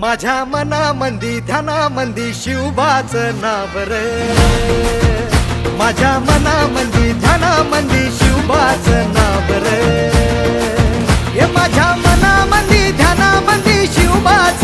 माझ्या मनामंदी ध्यानामंदी शिवबाचं नाव रे, माझ्या मनामंदी ध्यानामंदी शिवबाचं नाव रे, हे माझ्या मनामंदी ध्यानामंदी शिवबाचं